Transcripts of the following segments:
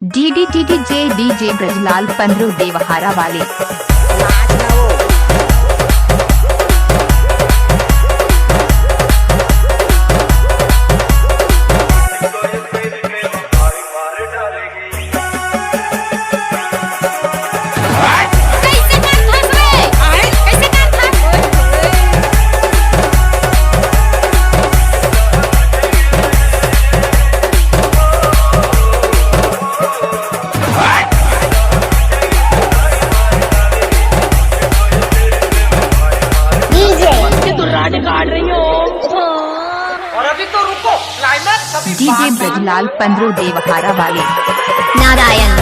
DJ Brajlal पंद्रू Devhara वाले। काट रही हो और अभी तो रुको, क्लाइमैक्स अभी। डीजे ब्रजलाल पंद्रू देवहारा वाले। नारायण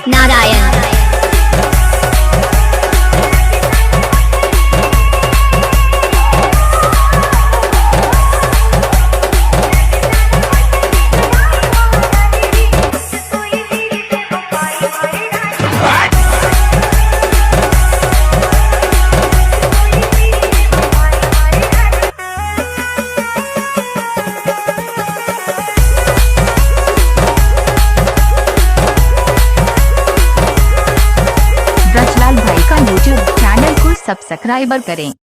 नारायण ब्रजलाल भाई का यूट्यूब चैनल को सब्सक्राइब करें।